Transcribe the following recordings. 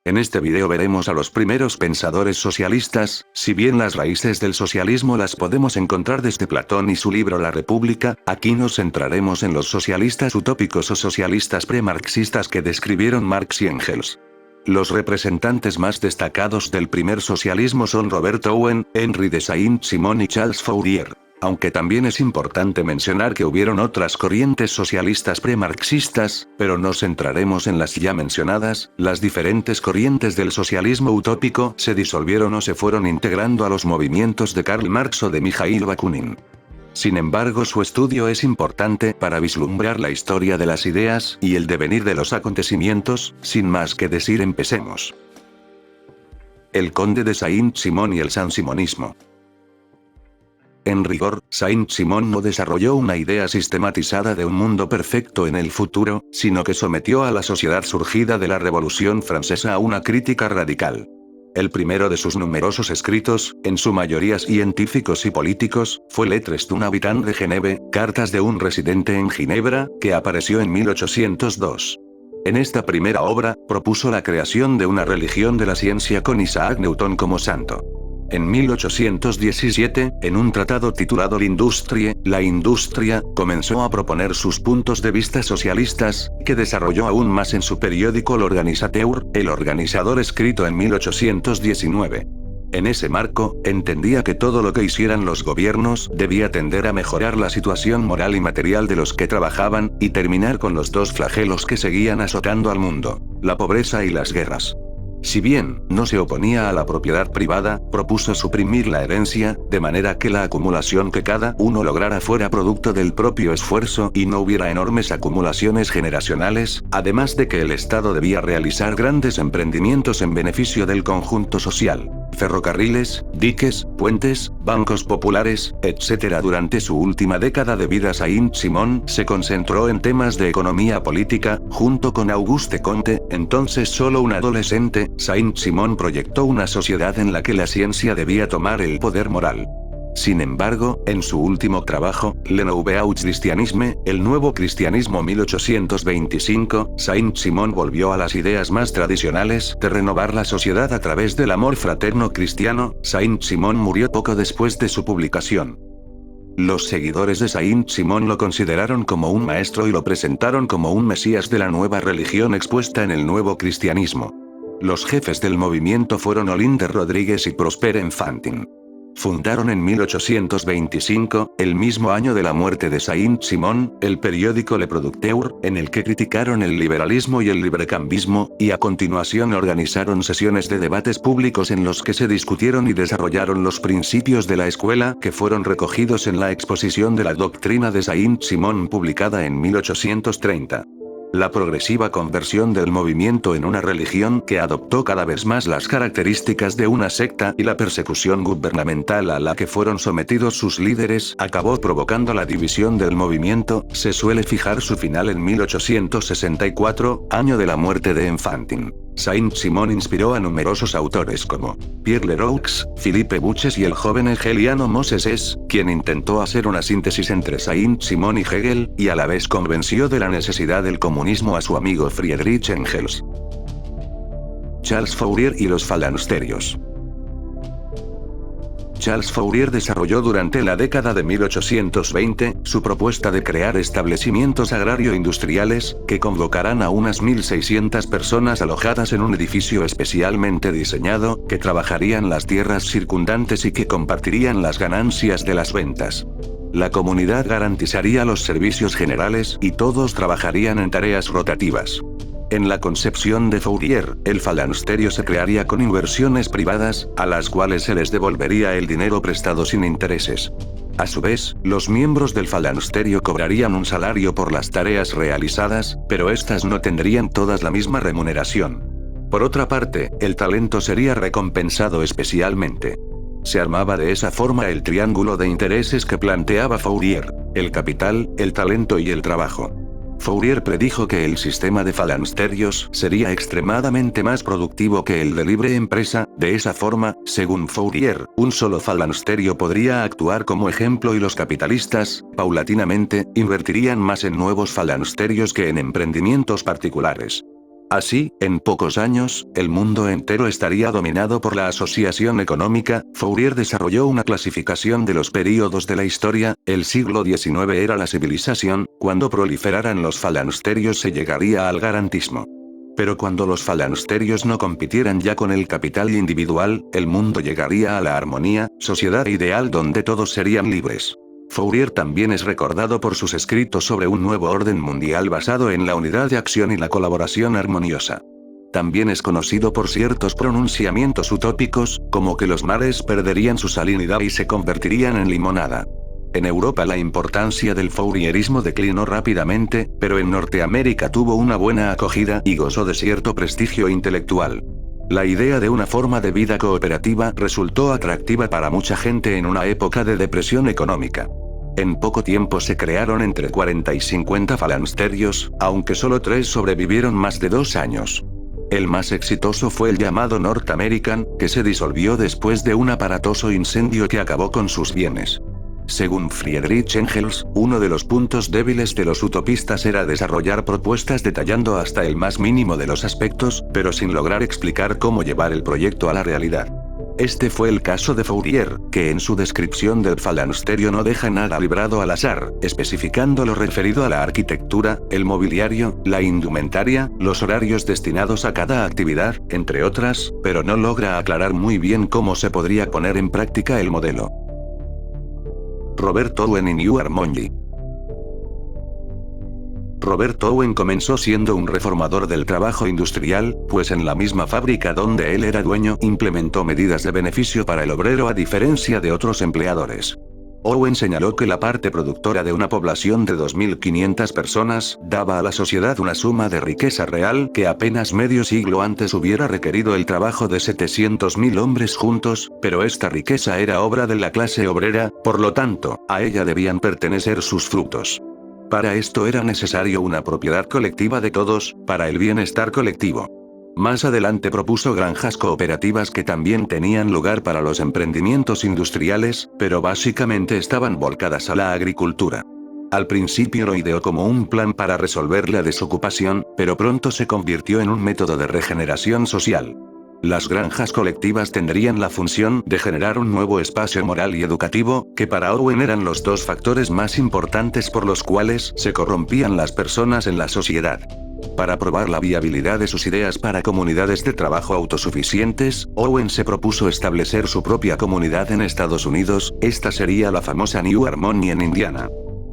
En este video veremos a los primeros pensadores socialistas, si bien las raíces del socialismo las podemos encontrar desde Platón y su libro La República, aquí nos centraremos en los socialistas utópicos o socialistas premarxistas que describieron Marx y Engels. Los representantes más destacados del primer socialismo son Robert Owen, Henri de Saint-Simon y Charles Fourier. Aunque también es importante mencionar que hubieron otras corrientes socialistas premarxistas, pero nos centraremos en las ya mencionadas. Las diferentes corrientes del socialismo utópico se disolvieron o se fueron integrando a los movimientos de Karl Marx o de Mikhail Bakunin. Sin embargo, su estudio es importante para vislumbrar la historia de las ideas y el devenir de los acontecimientos. Sin más que decir, empecemos. El conde de Saint-Simon y el sansimonismo. En rigor, Saint-Simon no desarrolló una idea sistematizada de un mundo perfecto en el futuro, sino que sometió a la sociedad surgida de la Revolución Francesa a una crítica radical. El primero de sus numerosos escritos, en su mayoría científicos y políticos, fue Lettres d'un habitant de Genève, Cartas de un residente en Ginebra, que apareció en 1802. En esta primera obra, propuso la creación de una religión de la ciencia con Isaac Newton como santo. En 1817, en un tratado titulado L'Industrie, la industria, comenzó a proponer sus puntos de vista socialistas, que desarrolló aún más en su periódico L'Organisateur, el organizador, escrito en 1819. En ese marco, entendía que todo lo que hicieran los gobiernos debía tender a mejorar la situación moral y material de los que trabajaban, y terminar con los dos flagelos que seguían azotando al mundo: la pobreza y las guerras. Si bien no se oponía a la propiedad privada, propuso suprimir la herencia, de manera que la acumulación que cada uno lograra fuera producto del propio esfuerzo y no hubiera enormes acumulaciones generacionales, además de que el Estado debía realizar grandes emprendimientos en beneficio del conjunto social: ferrocarriles, diques, puentes, bancos populares, etc. Durante su última década de vida, Saint-Simon se concentró en temas de economía política, junto con Auguste Comte, entonces solo un adolescente. Saint-Simon proyectó una sociedad en la que la ciencia debía tomar el poder moral. Sin embargo, en su último trabajo, Le Nouveau Christianisme, el nuevo cristianismo 1825, Saint-Simon volvió a las ideas más tradicionales de renovar la sociedad a través del amor fraterno cristiano. Saint-Simon murió poco después de su publicación. Los seguidores de Saint-Simon lo consideraron como un maestro y lo presentaron como un mesías de la nueva religión expuesta en el nuevo cristianismo. Los jefes del movimiento fueron Olynder Rodríguez y Prosper Enfantin. Fundaron en 1825, el mismo año de la muerte de Saint-Simon, el periódico Le Producteur, en el que criticaron el liberalismo y el librecambismo, y a continuación organizaron sesiones de debates públicos en los que se discutieron y desarrollaron los principios de la escuela, que fueron recogidos en la exposición de la doctrina de Saint-Simon publicada en 1830. La progresiva conversión del movimiento en una religión que adoptó cada vez más las características de una secta y la persecución gubernamental a la que fueron sometidos sus líderes acabó provocando la división del movimiento. Se suele fijar su final en 1864, año de la muerte de Enfantin. Saint-Simon inspiró a numerosos autores como Pierre Leroux, Philippe Buches y el joven hegeliano Moses Hess, quien intentó hacer una síntesis entre Saint-Simon y Hegel, y a la vez convenció de la necesidad del comunismo a su amigo Friedrich Engels. Charles Fourier y los falansterios. Charles Fourier desarrolló durante la década de 1820, su propuesta de crear establecimientos agrario-industriales, que convocarán a unas 1.600 personas alojadas en un edificio especialmente diseñado, que trabajarían las tierras circundantes y que compartirían las ganancias de las ventas. La comunidad garantizaría los servicios generales y todos trabajarían en tareas rotativas. En la concepción de Fourier, el falansterio se crearía con inversiones privadas, a las cuales se les devolvería el dinero prestado sin intereses. A su vez, los miembros del falansterio cobrarían un salario por las tareas realizadas, pero estas no tendrían todas la misma remuneración. Por otra parte, el talento sería recompensado especialmente. Se armaba de esa forma el triángulo de intereses que planteaba Fourier: el capital, el talento y el trabajo. Fourier predijo que el sistema de falansterios sería extremadamente más productivo que el de libre empresa. De esa forma, según Fourier, un solo falansterio podría actuar como ejemplo y los capitalistas, paulatinamente, invertirían más en nuevos falansterios que en emprendimientos particulares. Así, en pocos años, el mundo entero estaría dominado por la asociación económica. Fourier desarrolló una clasificación de los períodos de la historia. El siglo XIX era la civilización. Cuando proliferaran los falansterios se llegaría al garantismo. Pero cuando los falansterios no compitieran ya con el capital individual, el mundo llegaría a la armonía, sociedad ideal donde todos serían libres. Fourier también es recordado por sus escritos sobre un nuevo orden mundial basado en la unidad de acción y la colaboración armoniosa. También es conocido por ciertos pronunciamientos utópicos, como que los mares perderían su salinidad y se convertirían en limonada. En Europa la importancia del fourierismo declinó rápidamente, pero en Norteamérica tuvo una buena acogida y gozó de cierto prestigio intelectual. La idea de una forma de vida cooperativa resultó atractiva para mucha gente en una época de depresión económica. En poco tiempo se crearon entre 40 y 50 falansterios, aunque solo 3 sobrevivieron más de 2 años. El más exitoso fue el llamado North American, que se disolvió después de un aparatoso incendio que acabó con sus bienes. Según Friedrich Engels, uno de los puntos débiles de los utopistas era desarrollar propuestas detallando hasta el más mínimo de los aspectos, pero sin lograr explicar cómo llevar el proyecto a la realidad. Este fue el caso de Fourier, que en su descripción del falansterio no deja nada librado al azar, especificando lo referido a la arquitectura, el mobiliario, la indumentaria, los horarios destinados a cada actividad, entre otras, pero no logra aclarar muy bien cómo se podría poner en práctica el modelo. Robert Owen y New Harmony. Robert Owen comenzó siendo un reformador del trabajo industrial, pues en la misma fábrica donde él era dueño implementó medidas de beneficio para el obrero a diferencia de otros empleadores. Owen señaló que la parte productora de una población de 2.500 personas daba a la sociedad una suma de riqueza real que apenas medio siglo antes hubiera requerido el trabajo de 700.000 hombres juntos, pero esta riqueza era obra de la clase obrera, por lo tanto, a ella debían pertenecer sus frutos. Para esto era necesario una propiedad colectiva de todos, para el bienestar colectivo. Más adelante propuso granjas cooperativas que también tenían lugar para los emprendimientos industriales, pero básicamente estaban volcadas a la agricultura. Al principio lo ideó como un plan para resolver la desocupación, pero pronto se convirtió en un método de regeneración social. Las granjas colectivas tendrían la función de generar un nuevo espacio moral y educativo, que para Owen eran los 2 factores más importantes por los cuales se corrompían las personas en la sociedad. Para probar la viabilidad de sus ideas para comunidades de trabajo autosuficientes, Owen se propuso establecer su propia comunidad en Estados Unidos. Esta sería la famosa New Harmony en Indiana.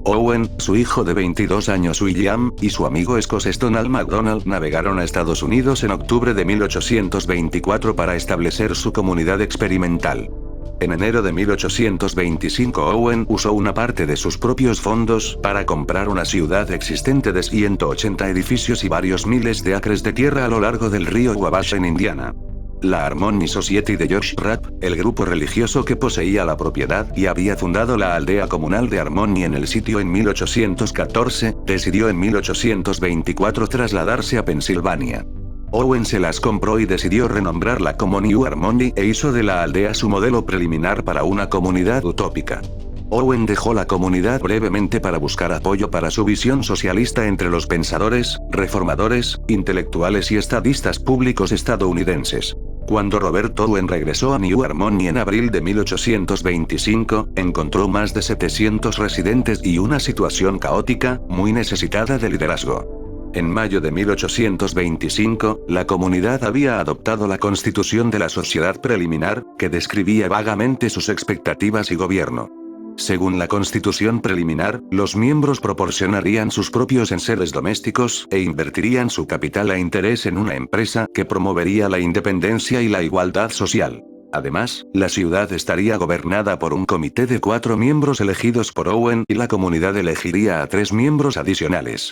Owen, su hijo de 22 años William, y su amigo escocés Donald MacDonald navegaron a Estados Unidos en octubre de 1824 para establecer su comunidad experimental. En enero de 1825 Owen usó una parte de sus propios fondos para comprar una ciudad existente de 180 edificios y varios miles de acres de tierra a lo largo del río Wabash en Indiana. La Harmony Society de George Rapp, el grupo religioso que poseía la propiedad y había fundado la aldea comunal de Harmony en el sitio en 1814, decidió en 1824 trasladarse a Pensilvania. Owen se las compró y decidió renombrarla como New Harmony e hizo de la aldea su modelo preliminar para una comunidad utópica. Owen dejó la comunidad brevemente para buscar apoyo para su visión socialista entre los pensadores, reformadores, intelectuales y estadistas públicos estadounidenses. Cuando Robert Owen regresó a New Harmony en abril de 1825, encontró más de 700 residentes y una situación caótica, muy necesitada de liderazgo. En mayo de 1825, la comunidad había adoptado la Constitución de la Sociedad Preliminar, que describía vagamente sus expectativas y gobierno. Según la Constitución Preliminar, los miembros proporcionarían sus propios enseres domésticos e invertirían su capital a interés en una empresa que promovería la independencia y la igualdad social. Además, la ciudad estaría gobernada por un comité de 4 miembros elegidos por Owen y la comunidad elegiría a 3 miembros adicionales.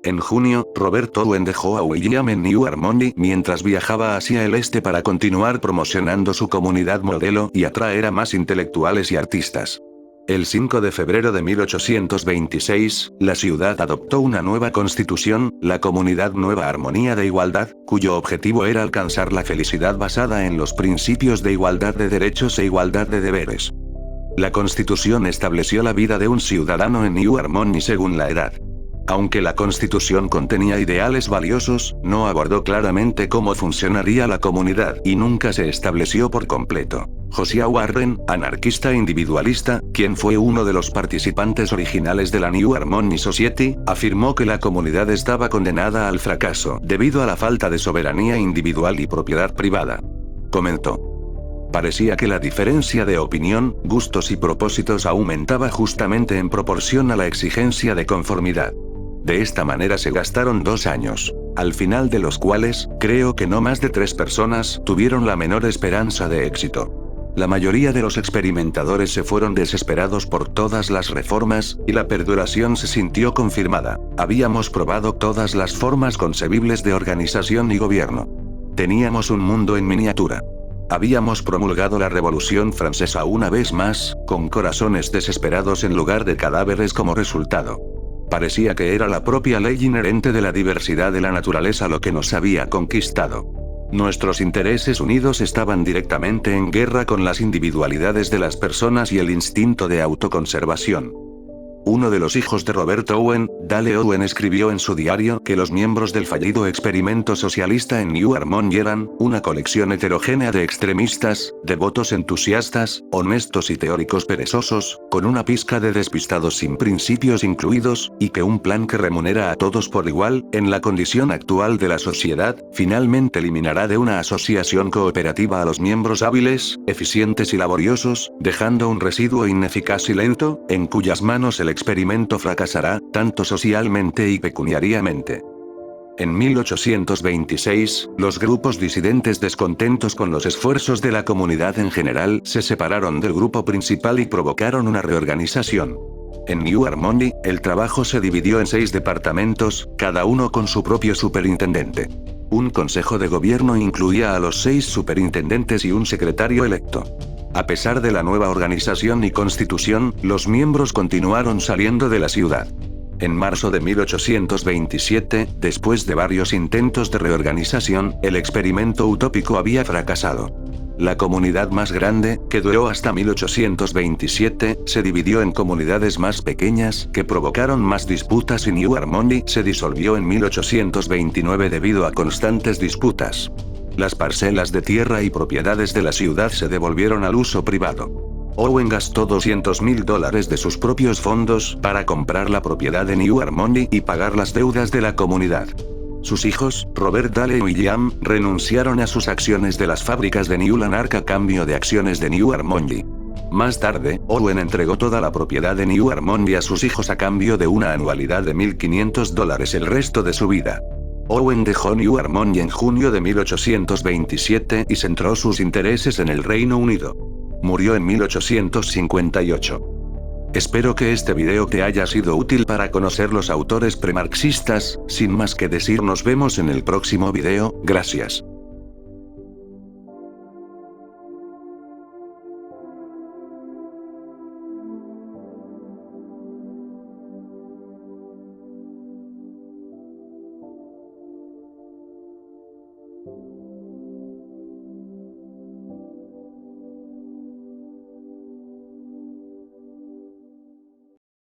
En junio, Robert Owen dejó a William en New Harmony mientras viajaba hacia el este para continuar promocionando su comunidad modelo y atraer a más intelectuales y artistas. El 5 de febrero de 1826, la ciudad adoptó una nueva constitución, la Comunidad Nueva Armonía de Igualdad, cuyo objetivo era alcanzar la felicidad basada en los principios de igualdad de derechos e igualdad de deberes. La constitución estableció la vida de un ciudadano en New Harmony según la edad. Aunque la Constitución contenía ideales valiosos, no abordó claramente cómo funcionaría la comunidad y nunca se estableció por completo. Josiah Warren, anarquista individualista, quien fue uno de los participantes originales de la New Harmony Society, afirmó que la comunidad estaba condenada al fracaso debido a la falta de soberanía individual y propiedad privada. Comentó: parecía que la diferencia de opinión, gustos y propósitos aumentaba justamente en proporción a la exigencia de conformidad. De esta manera se gastaron 2 años, al final de los cuales, creo que no más de 3 personas tuvieron la menor esperanza de éxito. La mayoría de los experimentadores se fueron desesperados por todas las reformas, y la perduración se sintió confirmada. Habíamos probado todas las formas concebibles de organización y gobierno. Teníamos un mundo en miniatura. Habíamos promulgado la Revolución Francesa una vez más, con corazones desesperados en lugar de cadáveres como resultado. Parecía que era la propia ley inherente de la diversidad de la naturaleza lo que nos había conquistado. Nuestros intereses unidos estaban directamente en guerra con las individualidades de las personas y el instinto de autoconservación. Uno de los hijos de Robert Owen, Dale Owen, escribió en su diario que los miembros del fallido experimento socialista en New Harmony eran una colección heterogénea de extremistas, devotos entusiastas, honestos y teóricos perezosos, con una pizca de despistados sin principios incluidos, y que un plan que remunera a todos por igual, en la condición actual de la sociedad, finalmente eliminará de una asociación cooperativa a los miembros hábiles, eficientes y laboriosos, dejando un residuo ineficaz y lento, en cuyas manos el experimento fracasará, tanto socialmente y pecuniariamente. En 1826, los grupos disidentes descontentos con los esfuerzos de la comunidad en general se separaron del grupo principal y provocaron una reorganización. En New Harmony, el trabajo se dividió en 6 departamentos, cada uno con su propio superintendente. Un consejo de gobierno incluía a los 6 superintendentes y un secretario electo. A pesar de la nueva organización y constitución, los miembros continuaron saliendo de la ciudad. En marzo de 1827, después de varios intentos de reorganización, el experimento utópico había fracasado. La comunidad más grande, que duró hasta 1827, se dividió en comunidades más pequeñas, que provocaron más disputas y New Harmony se disolvió en 1829 debido a constantes disputas. Las parcelas de tierra y propiedades de la ciudad se devolvieron al uso privado. Owen gastó $200,000 de sus propios fondos para comprar la propiedad de New Harmony y pagar las deudas de la comunidad. Sus hijos, Robert Dale y William, renunciaron a sus acciones de las fábricas de New Lanark a cambio de acciones de New Harmony. Más tarde, Owen entregó toda la propiedad de New Harmony a sus hijos a cambio de una anualidad de $1,500 el resto de su vida. Owen dejó New Harmony en junio de 1827 y centró sus intereses en el Reino Unido. Murió en 1858. Espero que este video te haya sido útil para conocer los autores premarxistas. Sin más que decir, nos vemos en el próximo video. Gracias.